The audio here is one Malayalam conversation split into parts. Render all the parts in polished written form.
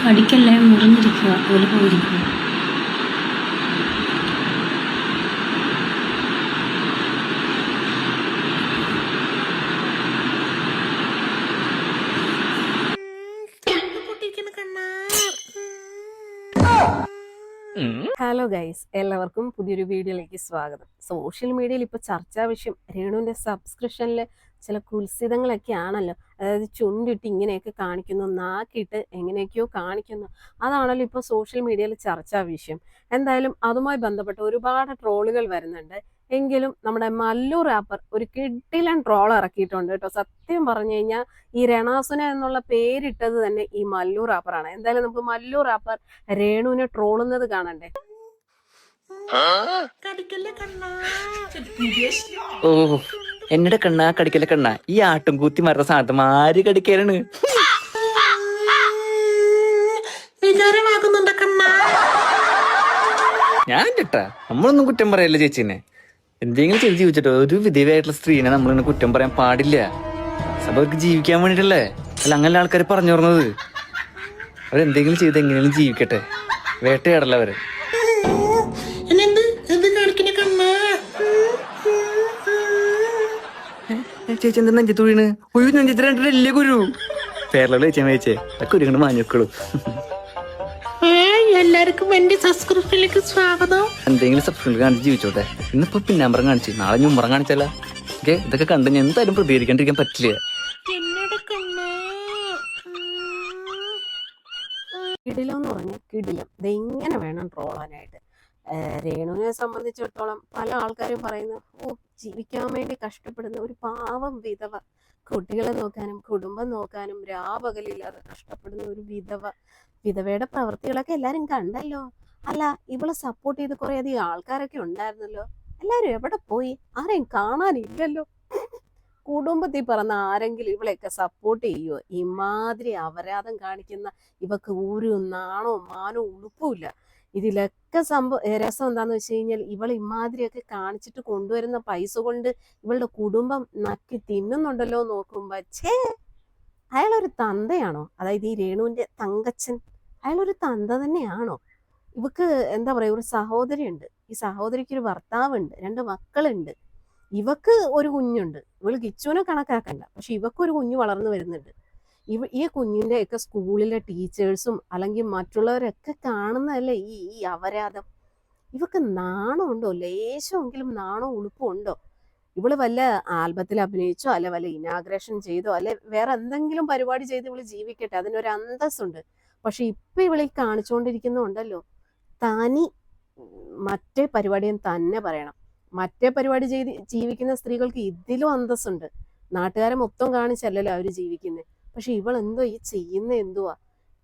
കടിക്കല്ലേ, മുറിഞ്ഞിരിക്കുക, തൊലി പോയിരിക്കുക. ഹലോ ഗൈസ്, എല്ലാവർക്കും പുതിയൊരു വീഡിയോയിലേക്ക് സ്വാഗതം. സോഷ്യൽ മീഡിയയിൽ ഇപ്പോൾ ചർച്ചാ വിഷയം രേണുവിൻ്റെ സബ്സ്ക്രിപ്ഷനിൽ ചില കുൽസിതങ്ങളൊക്കെ ആണല്ലോ. അതായത് ചുണ്ടിട്ട് ഇങ്ങനെയൊക്കെ കാണിക്കുന്നു, നാക്കിട്ട് എങ്ങനെയൊക്കെയോ കാണിക്കുന്നു. അതാണല്ലോ ഇപ്പോൾ സോഷ്യൽ മീഡിയയിൽ ചർച്ചാ വിഷയം. എന്തായാലും അതുമായി ബന്ധപ്പെട്ട് ഒരുപാട് ട്രോളുകൾ വരുന്നുണ്ട്. എങ്കിലും നമ്മുടെ മല്ലു റാപ്പർ ഒരു കിഡിലൻ ട്രോൾ ഇറക്കിയിട്ടുണ്ട് കേട്ടോ. സത്യം പറഞ്ഞു കഴിഞ്ഞാൽ ഈ രണാസുന എന്നുള്ള പേരിട്ടത് തന്നെ ഈ മല്ലു റാപ്പറാണ്. എന്തായാലും നമുക്ക് മല്ലു റാപ്പർ രേണുവിനെ ട്രോളുന്നത് കാണണ്ടേ. ഓ എന്നോട് കണ്ണാ കടിക്കല കണ്ണ, ഈ ആട്ടും കൂത്തി മറന്ന സാധനം ആര് കടിക്കലാണ്? ഞാൻ കേട്ടാ നമ്മളൊന്നും കുറ്റം പറയല്ല ചേച്ചീനെ. എന്തെങ്കിലും ചെയ്ത് ജീവിച്ചിട്ടോ ഒരു വിധേയമായിട്ടുള്ള സ്ത്രീനെ നമ്മളിങ്ങനെ കുറ്റം പറയാൻ പാടില്ല. അപ്പൊ അവർക്ക് ജീവിക്കാൻ വേണ്ടിട്ടല്ലേ, അല്ല അങ്ങനെ ആൾക്കാർ പറഞ്ഞു പറഞ്ഞത്. അവരെന്തെങ്കിലും ചെയ്ത് എങ്ങനെയും ജീവിക്കട്ടെ, വേട്ടയാടല്ല അവര്. ചേച്ചി എന്താ നെഞ്ചത്ത് വീണ്? ഒരു നെഞ്ചത്ത് രണ്ടല്ലേ ഗുരു പേരള ചേച്ചാൻ വെച്ചേ കുരു കൊണ്ട് മാഞ്ഞോളൂ. എല്ലാവർക്കും എന്റെ സബ്സ്ക്രിപ്ഷനിലേക്ക് സ്വാഗതം. എന്തെങ്കിലും സബ്സ്ക്രിപ്ഷൻ കാണിച്ച് ജീവിച്ചോട്ടെ. ഇന്നിപ്പോ പിന്നാമ്പറം കാണിച്ചു, നാളെ ഞുമ്പറം കാണിച്ചാല. ഓക്കെ, ഇതൊക്കെ കണ്ട് ഞാൻ എന്തായാലും പ്രതികരിക്കാണ്ടിരിക്കാൻ പറ്റില്ല. കിടിലം പറഞ്ഞാൽ കിടിലം. ഇതെങ്ങനെ വേണം ട്രോളാനായിട്ട്. രേണുവിനെ സംബന്ധിച്ചിടത്തോളം പല ആൾക്കാരും പറയുന്നു, ജീവിക്കാൻ വേണ്ടി കഷ്ടപ്പെടുന്ന ഒരു പാവം വിധവ, കുട്ടികളെ നോക്കാനും കുടുംബം നോക്കാനും രാപകലില്ലാതെ കഷ്ടപ്പെടുന്ന ഒരു വിധവയുടെ പ്രവൃത്തികളൊക്കെ എല്ലാരും കണ്ടല്ലോ. അല്ല, ഇവളെ സപ്പോർട്ട് ചെയ്ത് കുറെ അധികം ആൾക്കാരൊക്കെ ഉണ്ടായിരുന്നല്ലോ. എല്ലാരും എവിടെ പോയി? ആരെയും കാണാനില്ലല്ലോ. കുടുംബത്തിൽ പറഞ്ഞ ആരെങ്കിലും ഇവളെയൊക്കെ സപ്പോർട്ട് ചെയ്യുമോ? ഇമാതിരി അപരാധം കാണിക്കുന്ന ഇവക്ക് ഒരു നാണോ മാനോ ഉളുപ്പുമില്ല. ഇതിലൊക്കെ രസം എന്താന്ന് വെച്ച് കഴിഞ്ഞാൽ, ഇവൾ ഇമാതിരിയൊക്കെ കാണിച്ചിട്ട് കൊണ്ടുവരുന്ന പൈസ കൊണ്ട് ഇവളുടെ കുടുംബം നക്കി തിന്നുന്നുണ്ടല്ലോ നോക്കുമ്പോ, അയാളൊരു തന്തയാണോ? അതായത് ഈ രേണുവിന്റെ തങ്കച്ചൻ അയാളൊരു തന്ത തന്നെയാണോ? ഇവക്ക് എന്താ പറയാ, ഒരു സഹോദരിയുണ്ട്. ഈ സഹോദരിക്ക് ഒരു ഭർത്താവുണ്ട്, 2 മക്കളുണ്ട്. ഇവക്ക് ഒരു കുഞ്ഞുണ്ട്. ഇവള് കിച്ചുവിനെ കണക്കാക്കണ്ട, പക്ഷെ ഇവക്കൊരു കുഞ്ഞു വളർന്നു വരുന്നുണ്ട്. ഈ കുഞ്ഞിന്റെ ഒക്കെ സ്കൂളിലെ ടീച്ചേഴ്സും അല്ലെങ്കിൽ മറ്റുള്ളവരൊക്കെ കാണുന്നതല്ലേ ഈ അപരാധം. ഇവക്ക് നാണമുണ്ടോ? ലേശമെങ്കിലും നാണോ ഉളുപ്പും ഉണ്ടോ? ഇവള് വല്ല ആൽബത്തിൽ അഭിനയിച്ചോ, അല്ലെ വല്ല ഇനാഗ്രേഷൻ ചെയ്തോ, അല്ലെ വേറെ എന്തെങ്കിലും പരിപാടി ചെയ്ത് ഇവള് ജീവിക്കട്ടെ, അതിനൊരു അന്തസ്സുണ്ട്. പക്ഷെ ഇപ്പൊ ഇവളീ കാണിച്ചുകൊണ്ടിരിക്കുന്നുണ്ടല്ലോ, തനി മറ്റേ പരിപാടിയും തന്നെ പറയണം. മറ്റേ പരിപാടി ചെയ്ത് ജീവിക്കുന്ന സ്ത്രീകൾക്ക് ഇതിലും അന്തസ്സുണ്ട്. നാട്ടുകാരെ മൊത്തം കാണിച്ചല്ലല്ലോ അവര് ജീവിക്കുന്നത്. പക്ഷെ ഇവൾ എന്തോ ഈ ചെയ്യുന്ന എന്തുവാ?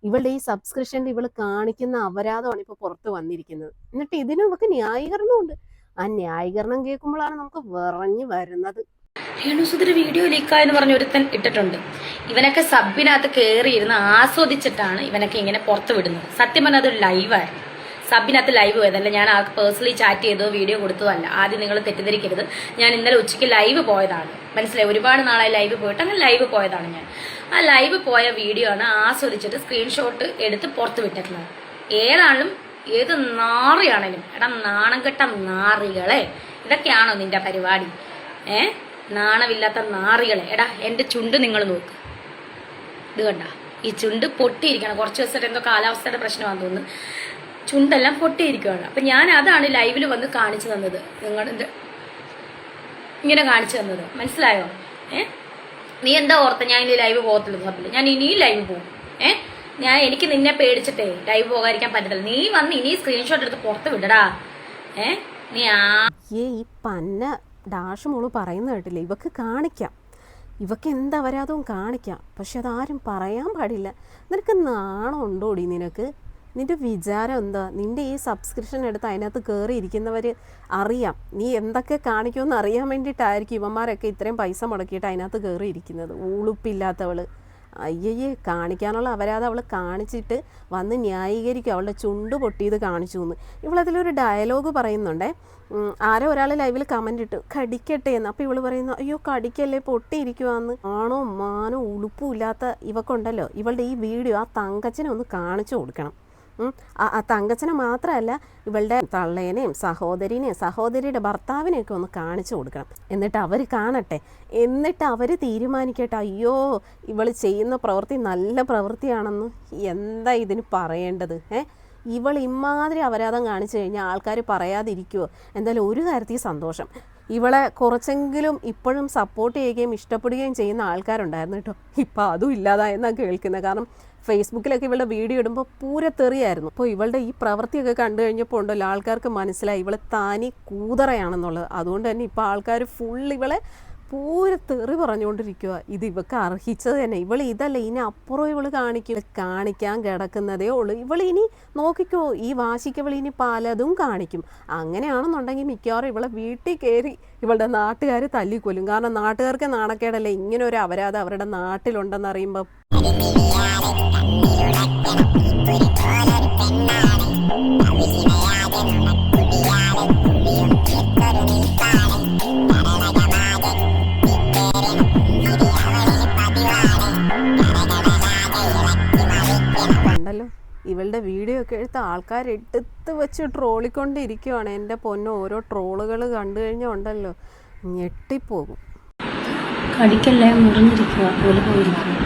ഇവളുടെ ഈ സബ്സ്ക്രിപ്ഷനിൽ ഇവള് കാണിക്കുന്ന അപരാധമാണ് ഇപ്പൊ പുറത്ത് വന്നിരിക്കുന്നത്. എന്നിട്ട് ഇതിനും ഇവക്ക് ന്യായീകരണമുണ്ട്. ആ ന്യായീകരണം കേൾക്കുമ്പോഴാണ് നമുക്ക് വിറഞ്ഞു വരുന്നത്. രേണുസുധര വീഡിയോ ലീക്കായെന്ന് പറഞ്ഞ് ഒരുത്തൻ ഇട്ടിട്ടുണ്ട്. ഇവനൊക്കെ സബിനകത്ത് കയറിയിരുന്ന് ആസ്വദിച്ചിട്ടാണ് ഇവനൊക്കെ ഇങ്ങനെ പുറത്ത് വിടുന്നത്. സത്യം പറഞ്ഞാൽ അതൊരു ലൈവായിരുന്നു. സബിനകത്ത് ലൈവ് പോയതല്ല, ഞാൻ ആൾക്ക് പേഴ്സണലി ചാറ്റ് ചെയ്തോ വീഡിയോ കൊടുത്തോ അല്ല. ആദ്യം നിങ്ങൾ തെറ്റിദ്ധരിക്കരുത്. ഞാൻ ഇന്നലെ ഉച്ചയ്ക്ക് ലൈവ് പോയതാണ്, മനസ്സിലായി. ഒരുപാട് നാളായി ലൈവ് പോയിട്ട്, അങ്ങനെ ലൈവ് പോയതാണ് ഞാൻ. ആ ലൈവ് പോയ വീഡിയോ ആണ് ആസ്വദിച്ചിട്ട് സ്ക്രീൻഷോട്ട് എടുത്ത് പുറത്ത് വിട്ടിട്ടുള്ളത്. ഏത് നാറിയാണേലും, എടാ നാണം കെട്ട നാറികളെ, ഇതൊക്കെയാണോ നിന്റെ പരിപാടി? നാണമില്ലാത്ത നാറികളെ. എടാ എൻ്റെ ചുണ്ട് നിങ്ങൾ നോക്ക്, ഇത് കണ്ട, ഈ ചുണ്ട് പൊട്ടിയിരിക്കണം. കുറച്ച് ദിവസമായിട്ട് എന്തോ കാലാവസ്ഥയുടെ പ്രശ്നമാണെന്ന് തോന്നുന്നു, ചുണ്ടെല്ലാം പൊട്ടിയിരിക്കുകയാണ്. അപ്പൊ ഞാൻ അതാണ് ലൈവിൽ വന്ന് കാണിച്ചു തന്നത്, നിങ്ങൾ ഇങ്ങനെ കാണിച്ചു തന്നത്, മനസ്സിലായോ? നീ എന്താ ഓർത്ത ഞാൻ ഇനി ലൈവ് പോകത്തില്ല? സബില് ഞാൻ ഇനിയും ലൈവ് പോകും. എനിക്ക് നിന്നെ പേടിച്ചിട്ടേ ലൈവ് പോകാതിരിക്കാൻ പറ്റത്തില്ല. നീ വന്ന് ഇനി സ്ക്രീൻഷോട്ട് എടുത്ത് പുറത്ത് വിടടാ. നീ ഈ പന്ന ഡാഷ് മോള് പറയുന്ന കേട്ടില്ലേ, ഇവക്ക് കാണിക്കാം, ഇവക്ക് എന്താ അപരാധവും കാണിക്കാം. പക്ഷെ അതാരും പറയാൻ പാടില്ല. നിനക്ക് നാണം ഉണ്ടോടി? നിന്റെ വിചാരം എന്താ? നിന്റെ ഈ സബ്സ്ക്രിപ്ഷൻ എടുത്ത് അതിനകത്ത് കയറി ഇരിക്കുന്നവർ അറിയാം നീ എന്തൊക്കെ കാണിക്കുമെന്ന് അറിയാൻ വേണ്ടിയിട്ടായിരിക്കും ഇവന്മാരൊക്കെ ഇത്രയും പൈസ മുടക്കിയിട്ട് അതിനകത്ത് കയറി ഇരിക്കുന്നത്. ഉളുപ്പില്ലാത്തവള്, അയ്യയ്യേ, കാണിക്കാനുള്ള അപരാധം അവൾ കാണിച്ചിട്ട് വന്ന് ന്യായീകരിക്കും, അവളുടെ ചുണ്ട് പൊട്ടിയത് കാണിച്ചു എന്ന്. ഇവളതിലൊരു ഡയലോഗ് പറയുന്നുണ്ടേ. ആരോ ഒരാൾ ലൈവിൽ കമൻ്റ് ഇട്ടു കടിക്കട്ടെ എന്ന്. അപ്പോൾ ഇവൾ പറയുന്നു, അയ്യോ കടിക്കല്ലേ പൊട്ടിയിരിക്കുവാന്ന്. ആണോ മാനോ ഉളുപ്പും ഇല്ലാത്ത ഇവക്കുണ്ടല്ലോ, ഇവളുടെ ഈ വീഡിയോ ആ തങ്കച്ചനെ ഒന്ന് കാണിച്ചു കൊടുക്കണം. ആ തങ്കച്ചനെ മാത്രമല്ല, ഇവളുടെ തള്ളേനെയും സഹോദരിനെയും സഹോദരിയുടെ ഭർത്താവിനെയൊക്കെ ഒന്ന് കാണിച്ചു കൊടുക്കണം. എന്നിട്ട് അവർ കാണട്ടെ, എന്നിട്ട് അവർ തീരുമാനിക്കട്ടെ, അയ്യോ ഇവൾ ചെയ്യുന്ന പ്രവൃത്തി നല്ല പ്രവൃത്തിയാണെന്ന്. എന്താ ഇതിന് പറയേണ്ടത്? ഇവൾ ഇമാതിരി അപരാധം കാണിച്ചു കഴിഞ്ഞാൽ ആൾക്കാർ പറയാതിരിക്കുമോ? എന്തായാലും ഒരു കാര്യത്തിൽ സന്തോഷം, ഇവളെ കുറച്ചെങ്കിലും ഇപ്പോഴും സപ്പോർട്ട് ചെയ്യുകയും ഇഷ്ടപ്പെടുകയും ചെയ്യുന്ന ആൾക്കാരുണ്ടായിരുന്നു കേട്ടോ. ഇപ്പം അതും ഇല്ലാതായെന്നാണ് കേൾക്കുന്നത്. കാരണം ഫേസ്ബുക്കിലൊക്കെ ഇവളുടെ വീഡിയോ ഇടുമ്പോൾ പൂരത്തെറിയായിരുന്നു. അപ്പോൾ ഇവളുടെ ഈ പ്രവൃത്തിയൊക്കെ കണ്ടു കഴിഞ്ഞപ്പോൾ ഉണ്ടല്ലോ, ആൾക്കാർക്ക് മനസ്സിലായി ഇവളെ താനി കൂതറയാണെന്നുള്ളത്. അതുകൊണ്ട് തന്നെ ഇപ്പോൾ ആൾക്കാർ ഫുൾ ഇവളെ പൂരത്തെറി പറഞ്ഞുകൊണ്ടിരിക്കുക. ഇത് ഇവൾക്ക് അർഹിച്ചത് തന്നെ. ഇവൾ ഇതല്ല, ഇനി അപ്പുറം ഇവൾ കാണിക്കാൻ കിടക്കുന്നതേ ഉള്ളൂ. ഇവൾ ഇനി നോക്കിക്കോ, ഈ വാശിക്ക് ഇവൾ ഇനി പലതും കാണിക്കും. അങ്ങനെയാണെന്നുണ്ടെങ്കിൽ മിക്കവാറും ഇവളെ വീട്ടിൽ കയറി ഇവളുടെ നാട്ടുകാർ തല്ലിക്കൊല്ലും. കാരണം നാട്ടുകാർക്ക് നാണക്കേടല്ലേ ഇങ്ങനെ ഒരു അപരാധം അവരുടെ നാട്ടിലുണ്ടെന്ന് അറിയുമ്പോൾ. കണ്ടല്ലോ, ഇവളുടെ വീഡിയോ ഒക്കെ എടുത്ത് ആൾക്കാർ എടുത്ത് വെച്ച് ട്രോളിക്കൊണ്ടിരിക്കുവാണ്. എൻ്റെ പൊന്നോ, ഓരോ ട്രോളുകൾ കണ്ടു കഴിഞ്ഞാൽ ഉണ്ടല്ലോ ഞെട്ടിപ്പോകും. കടിക്കല്ലേ, മുറിഞ്ഞിരിക്കുക, പോലെ പോയിരിക്കുക.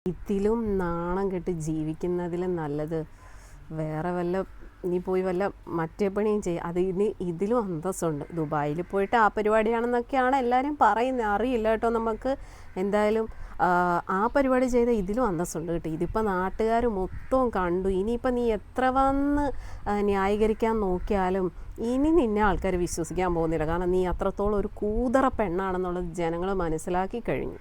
ഇതിലും നാണം കെട്ട് ജീവിക്കുന്നതിലും നല്ലത് വേറെ വല്ല, ഇനി പോയി വല്ല മറ്റേ പണിയും ചെയ്യും. അത് ഇതിലും അന്തസ്സുണ്ട്. ദുബായിൽ പോയിട്ട് ആ പരിപാടിയാണെന്നൊക്കെയാണ് എല്ലാവരും പറയുന്നത്. അറിയില്ല കേട്ടോ നമുക്ക്. എന്തായാലും ആ പരിപാടി ചെയ്ത ഇതിലും അന്തസ്സുണ്ട് കേട്ടോ. ഇതിപ്പോൾ നാട്ടുകാർ മൊത്തവും കണ്ടു. ഇനിയിപ്പോൾ നീ എത്ര വന്ന് ന്യായീകരിക്കാൻ നോക്കിയാലും ഇനി നിന്നെ ആൾക്കാർ വിശ്വസിക്കാൻ പോകുന്നില്ല. കാരണം നീ അത്രത്തോളം ഒരു കൂതറ പെണ്ണാണെന്നുള്ളത് ജനങ്ങൾ മനസ്സിലാക്കി കഴിഞ്ഞു.